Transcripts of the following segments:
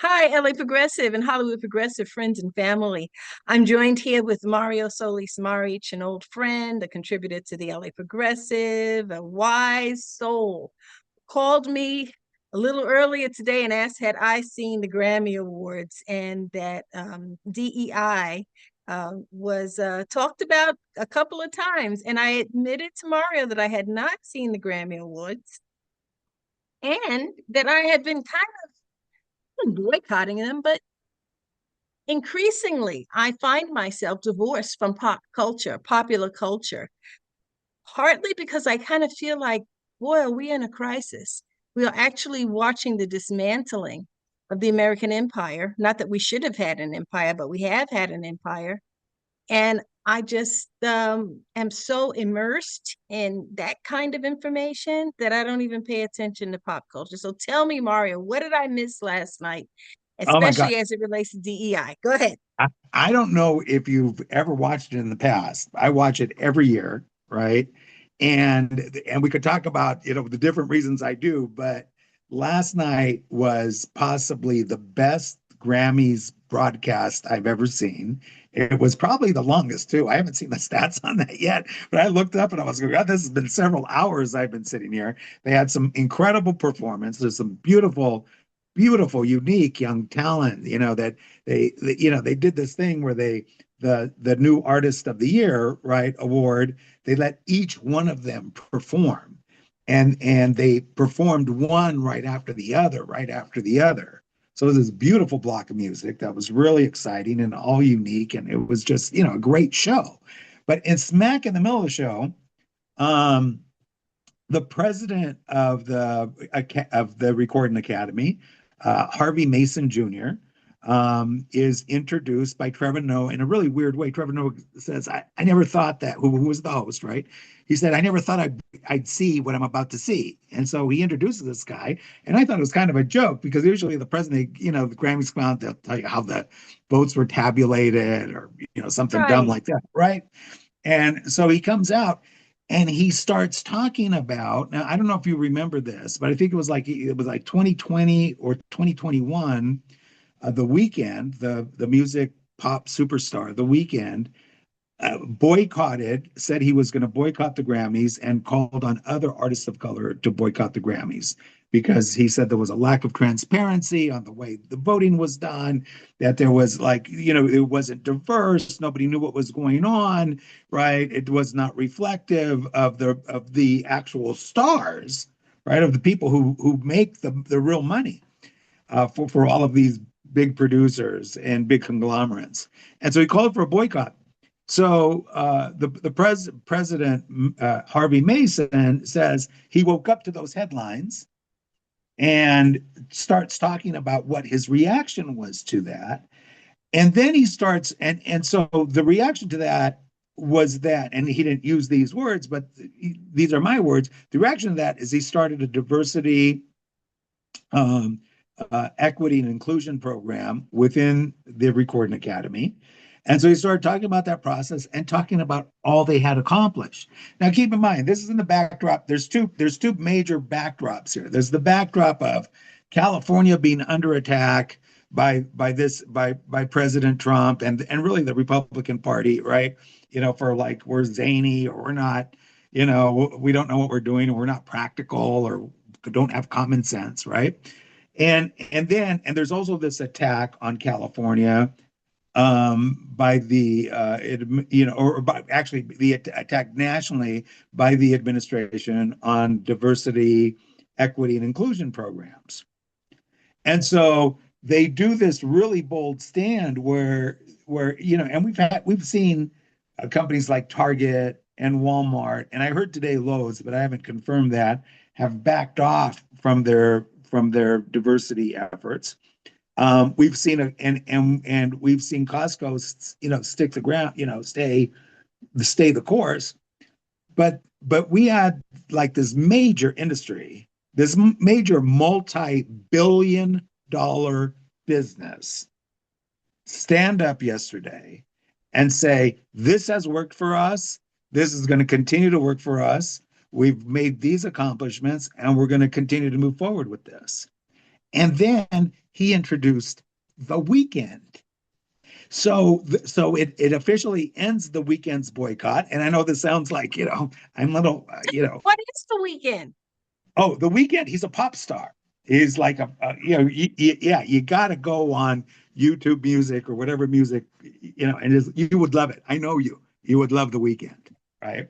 Hi, LA Progressive and Hollywood Progressive friends and family. I'm joined here with Mario Solis Maric, an old friend, a contributor to the LA Progressive, a wise soul. Called me a little earlier today and asked had I seen the Grammy Awards and that DEI was talked about a couple of times. And I admitted to Mario that I had not seen the Grammy Awards and that I had been boycotting them, but increasingly I find myself divorced from pop culture, popular culture, partly because I kind of feel like, boy, are we in a crisis. We are actually watching the dismantling of the American empire. Not that we should have had an empire, but we have had an empire. And I just am so immersed in that kind of information that I don't even pay attention to pop culture. So tell me, Mario, what did I miss last night, Oh my God. especially as it relates to DEI? Go ahead. I don't know if you've ever watched it in the past. I watch it every year, right? And we could talk about, the different reasons I do, but last night was possibly the best Grammys broadcast I've ever seen. It was probably the longest too. I haven't seen the stats on that yet, but I looked up and I was going, God, this has been several hours I've been sitting here. They had some incredible performance. There's some beautiful, unique young talent, that they did this thing where the new artist of the year, right, award, they let each one of them perform, and they performed one right after the other. So it was this beautiful block of music that was really exciting and all unique, and it was just a great show. But in smack in the middle of the show, um, the president of the Recording Academy, Harvey Mason Jr., is introduced by Trevor Noah in a really weird way. Trevor Noah says, "I never thought that." Who was the host, right? He said, "I never thought I'd see what I'm about to see." And so he introduces this guy, and I thought it was kind of a joke because usually the president, the Grammys come out, they'll tell you how the votes were tabulated or something dumb Right. like that, right? And so he comes out and he starts talking about, now I don't know if you remember this, but I think it was like 2020 or 2021, the weekend, the music pop superstar, the weekend, boycotted, said he was going to boycott the Grammys and called on other artists of color to boycott the Grammys because he said there was a lack of transparency on the way the voting was done, that there was it wasn't diverse, nobody knew what was going on, right? It was not reflective of the actual stars, right? Of the people who make the real money for all of these big producers and big conglomerates. And so he called for a boycott. So the president, Harvey Mason, says he woke up to those headlines and starts talking about what his reaction was to that. And then he starts, and so the reaction to that was that, and he didn't use these words, but these are my words. The reaction to that is he started a diversity, um, equity, and inclusion program within the Recording Academy. And so he started talking about that process and talking about all they had accomplished. Now, keep in mind, this is in the backdrop. There's two major backdrops here. There's the backdrop of California being under attack by President Trump and really the Republican Party, right? For like we're zany or we're not, we don't know what we're doing or we're not practical or don't have common sense, right? And there's also this attack on California, by the or by actually the attack nationally by the administration on diversity, equity, and inclusion programs. And so they do this really bold stand where and we've seen companies like Target and Walmart, and I heard today Lowe's, but I haven't confirmed that, have backed off from their diversity efforts. We've seen and we've seen Costco, stick the ground, stay the course. But we had like this major industry, this major multi-billion-dollar business stand up yesterday and say, this has worked for us. This is going to continue to work for us. We've made these accomplishments and we're going to continue to move forward with this. And then he introduced the weekend. So it officially ends the weekend's boycott. And I know this sounds like, I'm little, What is the weekend? oh, the weekend, he's a pop star. He's like yeah, you got to go on YouTube Music or whatever music, and you would love it. I know you would love the weekend, right?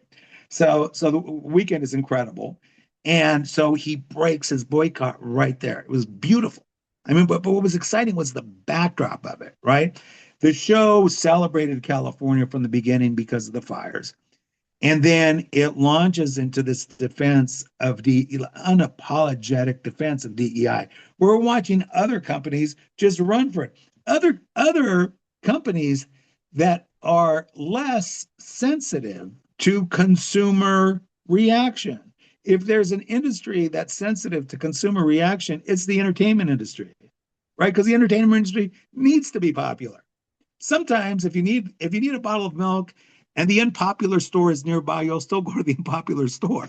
So the weekend is incredible. And so he breaks his boycott right there. It was beautiful. I mean, but what was exciting was the backdrop of it, right? The show celebrated California from the beginning because of the fires. And then it launches into this defense of unapologetic defense of DEI. We're watching other companies just run for it. Other companies that are less sensitive to consumer reaction. If there's an industry that's sensitive to consumer reaction, it's the entertainment industry, right? Because the entertainment industry needs to be popular. Sometimes if you need a bottle of milk and the unpopular store is nearby, you'll still go to the unpopular store.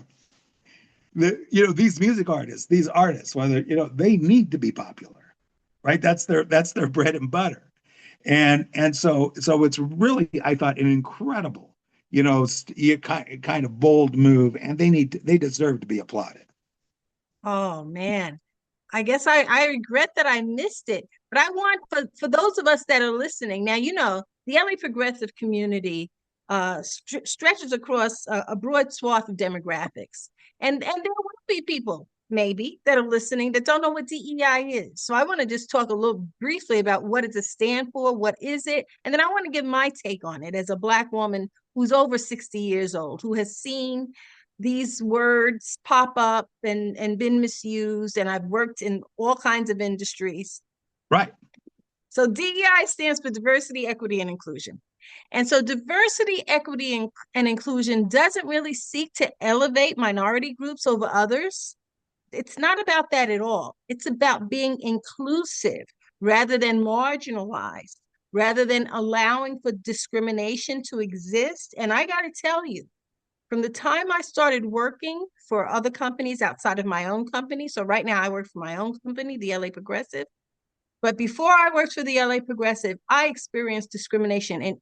These music artists, these artists, whether they need to be popular, right? That's their bread and butter, and so it's really, I thought, an incredible, kind of bold move, and they deserve to be applauded. Oh man. I guess I regret that I missed it. But I want for those of us that are listening, now the LA progressive community stretches across a broad swath of demographics. And there will be people maybe that are listening that don't know what DEI is. So I want to just talk a little briefly about what does it stand for, what is it? And then I want to give my take on it as a Black woman who's over 60 years old, who has seen these words pop up and been misused, and I've worked in all kinds of industries. Right. So DEI stands for diversity, equity, and inclusion. And so diversity, equity, and inclusion doesn't really seek to elevate minority groups over others. It's not about that at all. It's about being inclusive rather than marginalized, rather than allowing for discrimination to exist. And I got to tell you, from the time I started working for other companies outside of my own company, so right now I work for my own company, the LA Progressive, but before I worked for the LA Progressive, I experienced discrimination Right.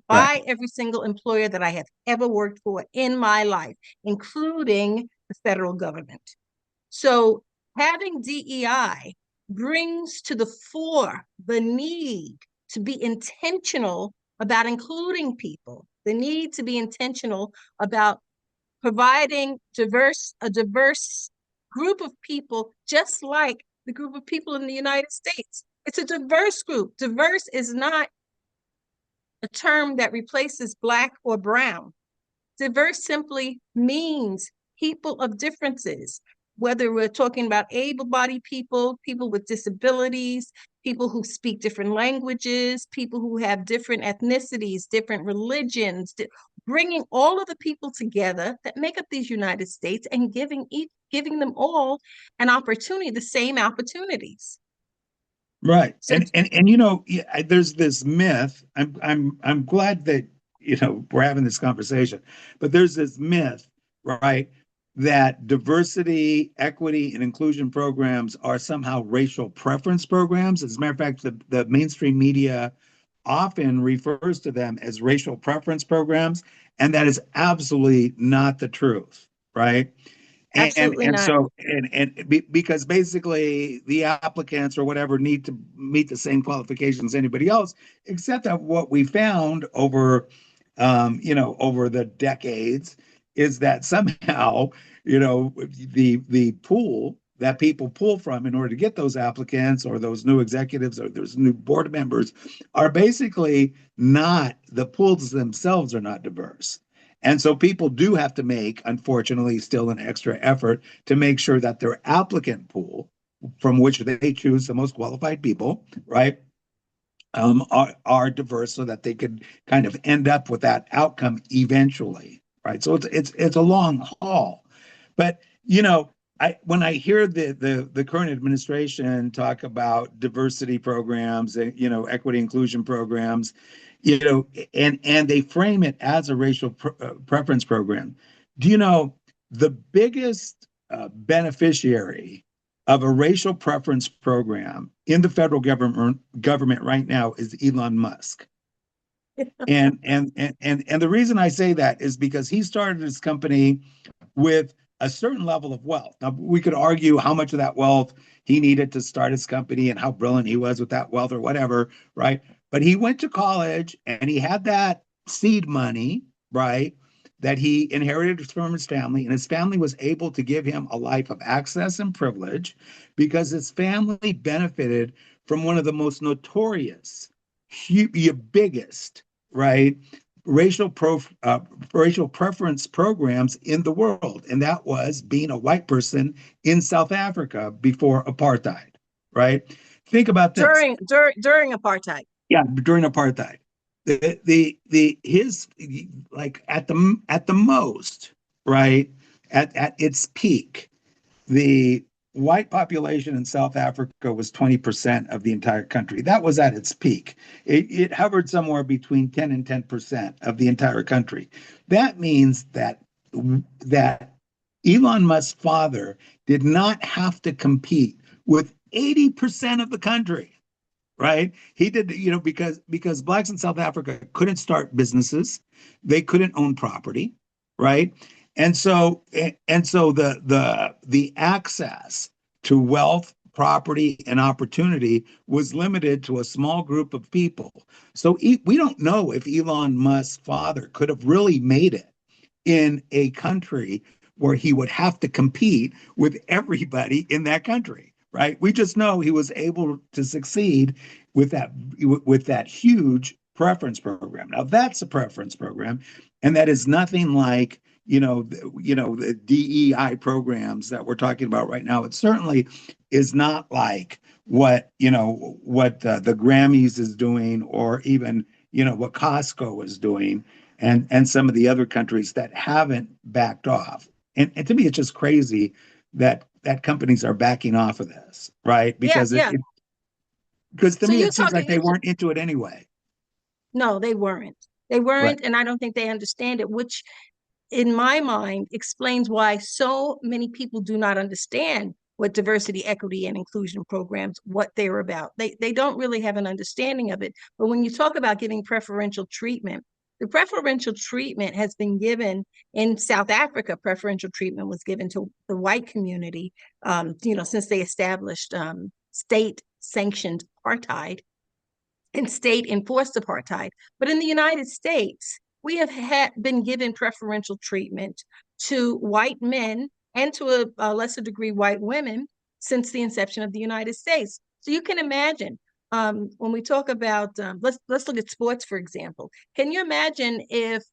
by every single employer that I have ever worked for in my life, including the federal government. So having DEI brings to the fore the need to be intentional about including people, the need to be intentional about providing a diverse group of people, just like the group of people in the United States. It's a diverse group. Diverse is not a term that replaces Black or brown. Diverse simply means people of differences, whether we're talking about able-bodied people, people with disabilities, people who speak different languages, people who have different ethnicities, different religions, bringing all of the people together that make up these United States and giving them all an opportunity, the same opportunities. Right. So And yeah, there's this myth. I'm glad that we're having this conversation, but there's this myth, right, that diversity, equity, and inclusion programs are somehow racial preference programs. As a matter of fact, the mainstream media often refers to them as racial preference programs, and that is absolutely not the truth, right? and absolutely and not. so because basically the applicants or whatever need to meet the same qualifications as anybody else, except that what we found over the decades is that somehow the pool that people pull from in order to get those applicants or those new executives or those new board members are basically not, the pools themselves are not diverse. And so people do have to make, unfortunately, still an extra effort to make sure that their applicant pool, from which they choose the most qualified people, right, are diverse so that they could kind of end up with that outcome eventually, right? So it's a long haul, but when I hear the current administration talk about diversity programs and equity inclusion programs, and they frame it as a racial preference program. Do you know the biggest beneficiary of a racial preference program in the federal government right now is Elon Musk. And the reason I say that is because he started his company with a certain level of wealth. Now, we could argue how much of that wealth he needed to start his company and how brilliant he was with that wealth or whatever, right? But he went to college and he had that seed money, right? That he inherited from his family, and his family was able to give him a life of access and privilege because his family benefited from one of the most notorious, biggest, right, racial pro racial preference programs in the world, and that was being a white person in South Africa before apartheid. Right? Think about this. During apartheid. Yeah, during apartheid, the his like at the most, right, at its peak, the white population in South Africa was 20% of the entire country. That was at its peak. It hovered somewhere between 10 and 10% of the entire country. That means that Elon Musk's father did not have to compete with 80% of the country, right? He did, because blacks in South Africa couldn't start businesses, they couldn't own property, right? And so the access to wealth, property, and opportunity was limited to a small group of people. So we don't know if Elon Musk's father could have really made it in a country where he would have to compete with everybody in that country, right? We just know he was able to succeed with that huge preference program. Now that's a preference program, and that is nothing like the DEI programs that we're talking about right now. It certainly is not like what the Grammys is doing, or even what Costco is doing, and some of the other countries that haven't backed off. And to me, it's just crazy that companies are backing off of this, right? Yeah, Because yeah. because to So me you're it seems like talking. they weren't into it anyway. No, they weren't. They Right. weren't, and I don't think they understand it, which in my mind explains why so many people do not understand what diversity, equity, and inclusion programs, what they're about. They don't really have an understanding of it. But when you talk about giving preferential treatment, the preferential treatment has been given in South Africa. Preferential treatment was given to the white community, since they established state sanctioned apartheid and state enforced apartheid. But in the United States, we have been given preferential treatment to white men and to a lesser degree white women since the inception of the United States. So you can imagine, when we talk about let's look at sports, for example. Can you imagine if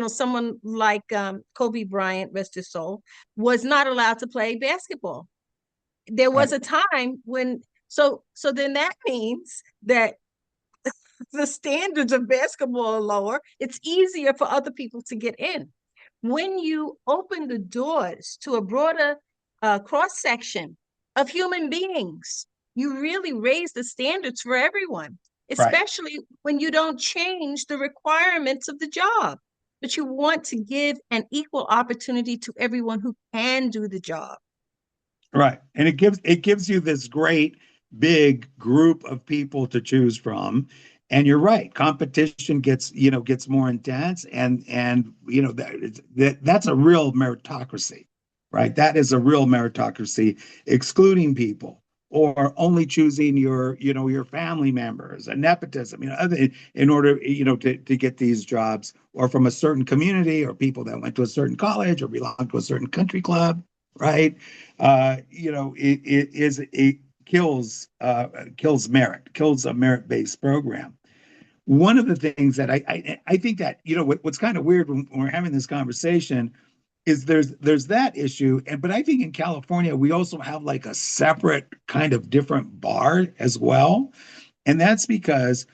someone like Kobe Bryant, rest his soul, was not allowed to play basketball? There was Right. a time when so then that means that the standards of basketball are lower. It's easier for other people to get in. When you open the doors to a broader cross section of human beings, you really raise the standards for everyone, Right. especially when you don't change the requirements of the job, but you want to give an equal opportunity to everyone who can do the job. Right. And it gives you this great big group of people to choose from. And you're right, competition gets more intense, and that's a real meritocracy, right? That is a real meritocracy, excluding people or only choosing your family members and nepotism, other in order, to get these jobs, or from a certain community, or people that went to a certain college or belong to a certain country club, right? It kills merit, kills a merit-based program. One of the things that I think that what's kind of weird when we're having this conversation is there's that issue, but I think in California we also have like a separate kind of different bar as well, and that's because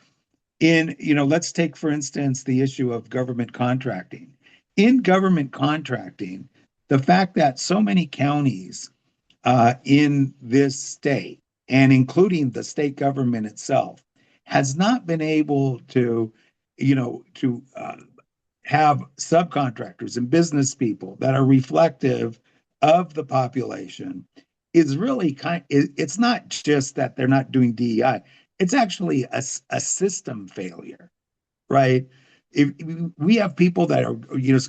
let's take for instance the issue of government contracting. In government contracting, the fact that so many counties in this state, and including the state government itself, has not been able to have subcontractors and business people that are reflective of the population is really it's not just that they're not doing DEI, it's actually a system failure, right? If we have people that are,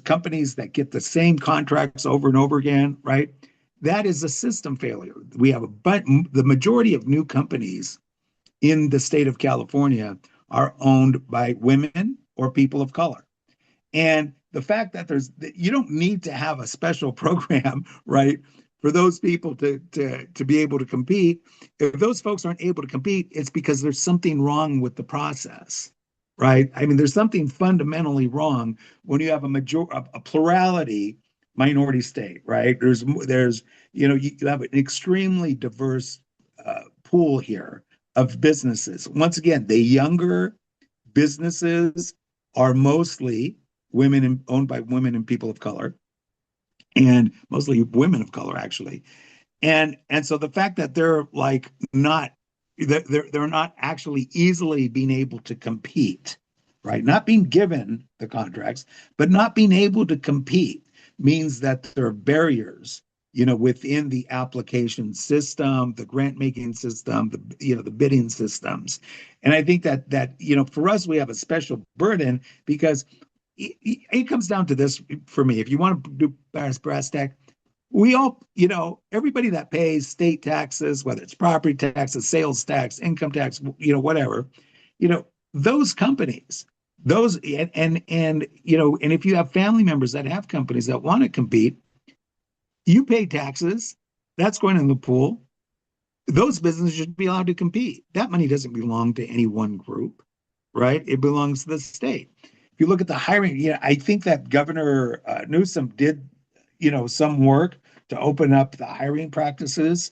companies that get the same contracts over and over again, right? That is a system failure. We have but the majority of new companies in the state of California are owned by women or people of color. And the fact that you don't need to have a special program, right, for those people to be able to compete. If those folks aren't able to compete, it's because there's something wrong with the process, right? I mean, there's something fundamentally wrong when you have a plurality minority state, right? You have an extremely diverse pool here of businesses. Once again, the younger businesses are mostly owned by women and people of color, and mostly women of color actually. And so the fact that they're like not they're not actually easily being able to compete, right? Not being given the contracts, but not being able to compete means that there are barriers, within the application system, the grant making system, the bidding systems. And I think that for us, we have a special burden because it comes down to this for me. If you want to do brass tack, we all, everybody that pays state taxes, whether it's property taxes, sales tax, income tax, whatever, those companies, and if you have family members that have companies that want to compete, you pay taxes. That's going in the pool. Those businesses should be allowed to compete. That money doesn't belong to any one group, right? It belongs to the state. If you look at the hiring, I think that Governor Newsom did, some work to open up the hiring practices,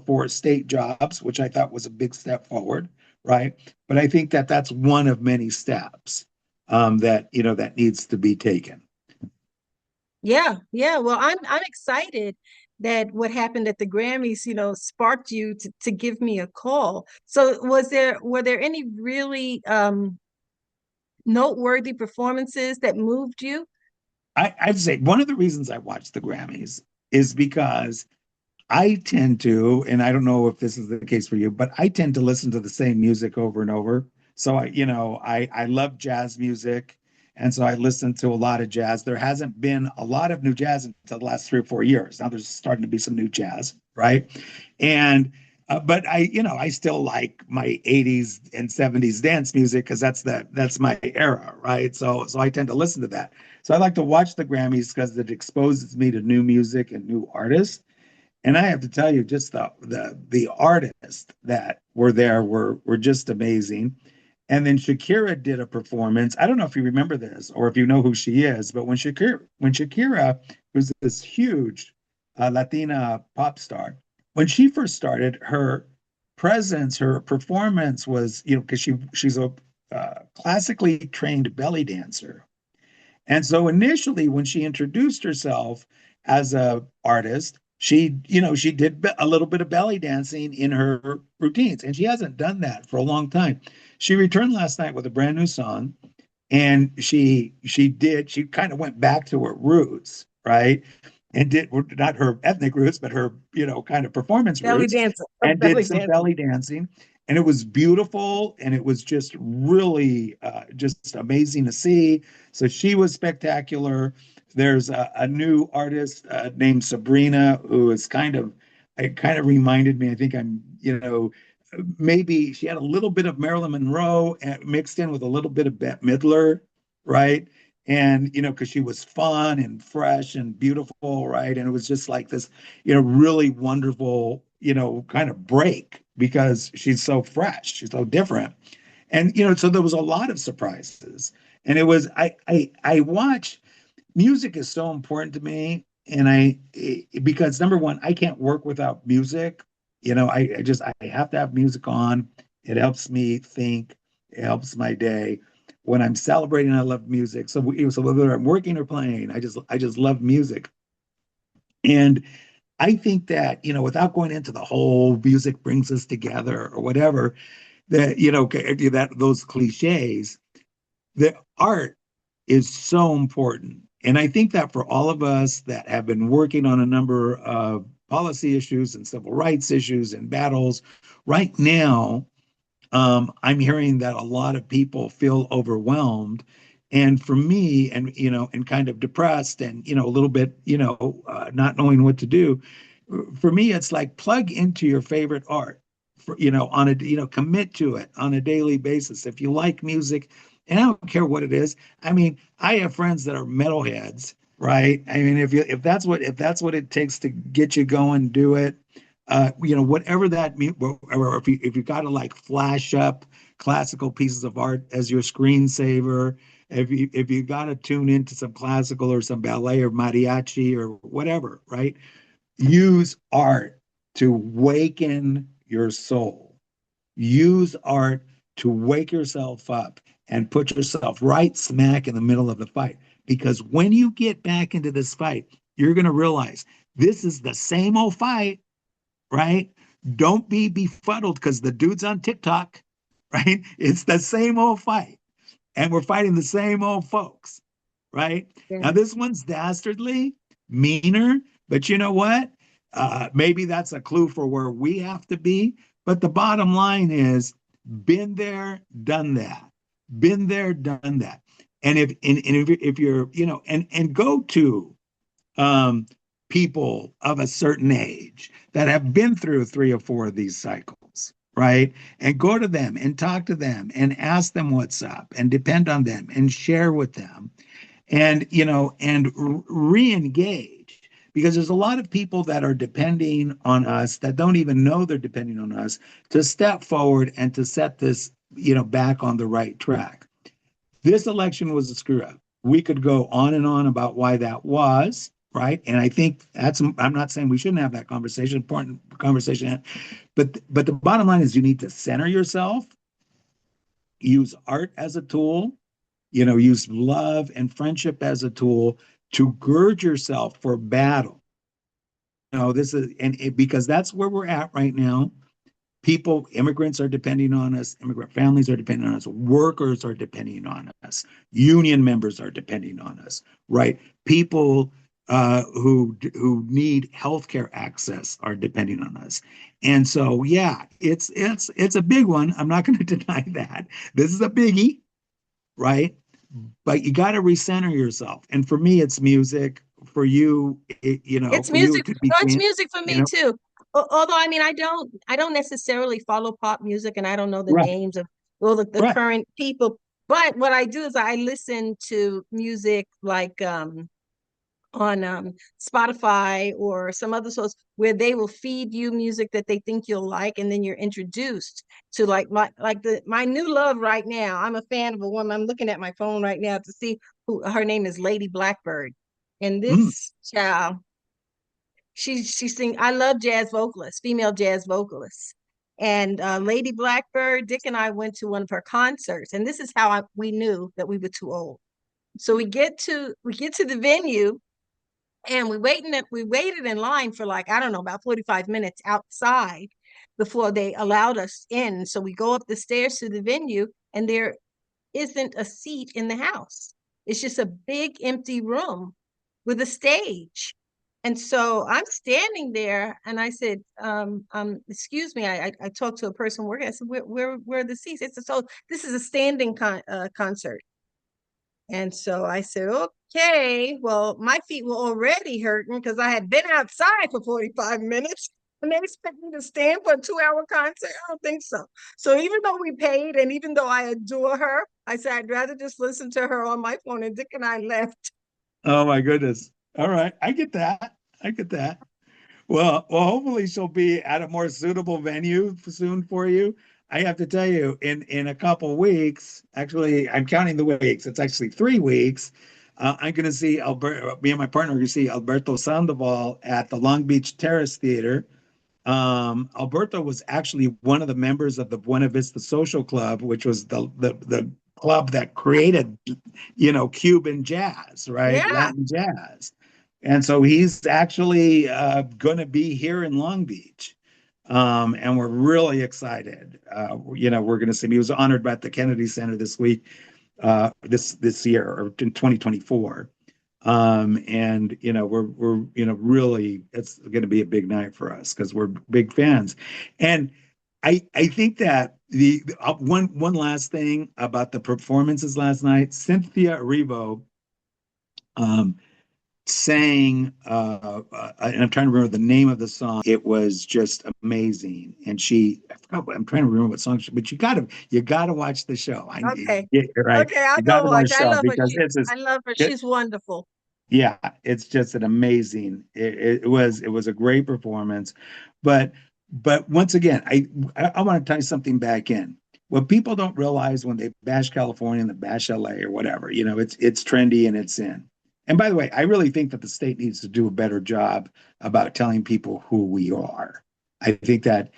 for state jobs, which I thought was a big step forward, right? But I think that that's one of many steps that needs to be taken. Yeah, yeah. Well, I'm excited that what happened at the Grammys, sparked you to give me a call. So were there any really noteworthy performances that moved you? I'd say one of the reasons I watch the Grammys is because I tend to, and I don't know if this is the case for you, but I tend to listen to the same music over and over. So I love jazz music, and so I listen to a lot of jazz. There hasn't been a lot of new jazz until the last 3 or 4 years. Now there's starting to be some new jazz, right? And but I still like my 80s and 70s dance music because that's my era, right? So I tend to listen to that. So I like to watch the Grammys because it exposes me to new music and new artists. And I have to tell you, just the artists that were there were just amazing. And then Shakira did a performance. I don't know if you remember this or if you know who she is, but when Shakira was this huge Latina pop star, when she first started, her presence, her performance was, because she's a classically trained belly dancer. And so initially, when she introduced herself as a artist, she did a little bit of belly dancing in her routines, and she hasn't done that for a long time. She returned last night with a brand new song, and she kind of went back to her roots, right? And did not her ethnic roots, but her, kind of performance Belly roots, dancer, and did belly some dancing. belly dancing. And it was beautiful, and it was just really just amazing to see. So she was spectacular. There's a new artist named Sabrina who is it kind of reminded me. I think maybe she had a little bit of Marilyn Monroe mixed in with a little bit of Bette Midler, right? And because she was fun and fresh and beautiful, right? And it was just like this, really wonderful, kind of break because she's so fresh, she's so different. And so there was a lot of surprises. And it was I watch music is so important to me, and because number one, I can't work without music. I have to have music on. It helps me think. It helps my day. When I'm celebrating, I love music. So whether I'm working or playing, I just love music. And I think that, without going into the whole music brings us together or whatever, that, that those cliches, the art is so important. And I think that for all of us that have been working on a number of policy issues and civil rights issues and battles. Right now, I'm hearing that a lot of people feel overwhelmed. And for me, and kind of depressed and, a little bit, not knowing what to do. For me, it's like plug into your favorite art on a, commit to it on a daily basis. If you like music, and I don't care what it is. I mean, I have friends that are metalheads, right? I mean, if that's what it takes to get you going, do it. Whatever that means, or if you got to like flash up classical pieces of art as your screensaver, if you got to tune into some classical or some ballet or mariachi or whatever, right? Use art to waken your soul. Use art to wake yourself up and put yourself right smack in the middle of the fight. Because when you get back into this fight, you're going to realize this is the same old fight, right? Don't be befuddled because the dude's on TikTok, right? It's the same old fight. And we're fighting the same old folks, right? Now, Yeah. this one's dastardly, meaner, but you know what? Maybe that's a clue for where we have to be. But the bottom line is been there, done that. Been there, done that. And if you're, and go to um, people of a certain age that have been through 3 or 4 of these cycles, right? And go to them and talk to them and ask them what's up and depend on them and share with them and re-engage because there's a lot of people that are depending on us that don't even know they're depending on us to step forward and to set this back on the right track. This election was a screw up. We could go on and on about why that was, right? And I think I'm not saying we shouldn't have that conversation, important conversation, but the bottom line is you need to center yourself, use art as a tool, use love and friendship as a tool to gird yourself for battle. This is, because that's where we're at right now. People, immigrants are depending on us, immigrant families are depending on us, workers are depending on us, union members are depending on us, right? People who need healthcare access are depending on us. And so, yeah, it's a big one. I'm not going to deny that. This is a biggie, right? But you got to recenter yourself. And for me, it's music. For you, It's for you, it music. could be, No, it's music for you me know, too. Although I mean, I don't necessarily follow pop music, and I don't know the right, names of all the right. current people. But what I do is I listen to music like on Spotify or some other source where they will feed you music that they think you'll like, and then you're introduced to my new love right now. I'm a fan of a woman. I'm looking at my phone right now to see who her name is, Lady Blackbird, and Mm. this child she sing. I love jazz vocalists, female jazz vocalists. And Lady Blackbird, Dick and I went to one of her concerts, and this is how we knew that we were too old. So we get to the venue, and we waited in line for like, I don't know, about 45 minutes outside before they allowed us in. So we go up the stairs to the venue, and there isn't a seat in the house. It's just a big empty room with a stage. And so I'm standing there, and I said, excuse me, I talked to a person working. I said, where are the seats? It's so this is a standing concert. And so I said, okay, well, my feet were already hurting because I had been outside for 45 minutes. And they expect me to stand for a 2-hour concert? I don't think so. So even though we paid and even though I adore her, I said I'd rather just listen to her on my phone. And Dick and I left. Oh my goodness. All right. I get that. I get that. Well, hopefully she'll be at a more suitable venue soon for you. I have to tell you, in a couple weeks, actually, I'm counting the weeks. It's actually 3 weeks. I'm going to see Alberto. Me and my partner are going to see Alberto Sandoval at the Long Beach Terrace Theater. Alberto was actually one of the members of the Buena Vista Social Club, which was the club that created, Cuban jazz, right? Yeah. Latin jazz. And so he's actually going to be here in Long Beach. And we're really excited. We're going to see him. He was honored by the Kennedy Center this week, this year or in 2024. And we're really, it's going to be a big night for us because we're big fans. And I think that the one last thing about the performances last night, Cynthia Erivo um, sang, and I'm trying to remember the name of the song. It was just amazing, and I forgot. I'm trying to remember what song, but you gotta watch the show. Okay. Right, Okay, I'll you gotta go watch watch. the I show love her. because it's just, I love her. it, She's wonderful. yeah, it's just an amazing. It was a great performance, but once again, I want to tie something back in. What people don't realize when they bash California and they bash LA or whatever, it's trendy and it's in. And by the way, I really think that the state needs to do a better job about telling people who we are. I think that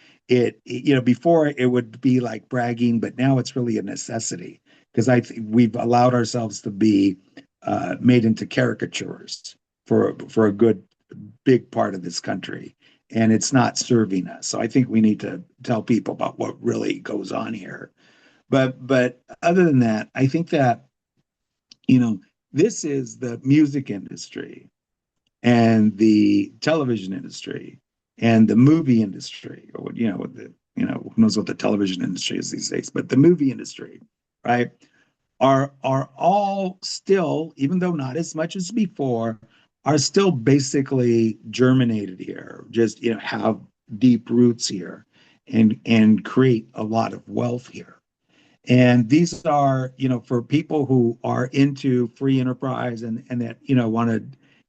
before it would be like bragging, but now it's really a necessity because we've allowed ourselves to be made into caricatures for a good big part of this country, and it's not serving us. So I think we need to tell people about what really goes on here. But other than that, I think that this is the music industry and the television industry and the movie industry, or who knows what the television industry is these days, but the movie industry, right? Are all still, even though not as much as before, are still basically germinated here, just have deep roots here and create a lot of wealth here. And these are, for people who are into free enterprise and that, want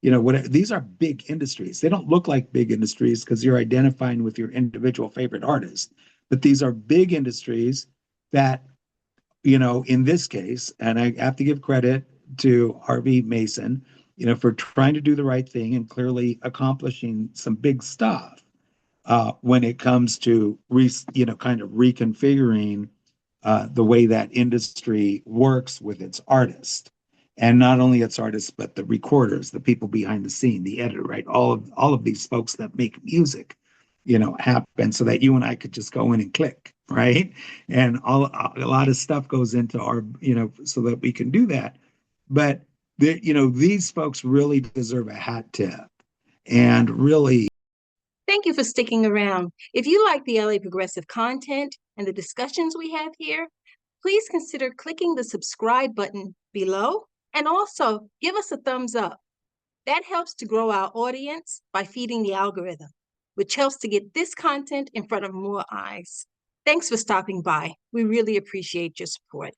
to, what these are big industries. They don't look like big industries because you're identifying with your individual favorite artist, but these are big industries that in this case, and I have to give credit to Harvey Mason, for trying to do the right thing and clearly accomplishing some big stuff when it comes to kind of reconfiguring the way that industry works with its artists, and not only its artists, but the recorders, the people behind the scene, the editor, right? All of these folks that make music, happen so that you and I could just go in and click, right? And a lot of stuff goes into our, so that we can do that. But these folks really deserve a hat tip, and really. Thank you for sticking around. If you like the LA Progressive content and the discussions we have here, please consider clicking the subscribe button below and also give us a thumbs up. That helps to grow our audience by feeding the algorithm, which helps to get this content in front of more eyes. Thanks for stopping by. We really appreciate your support.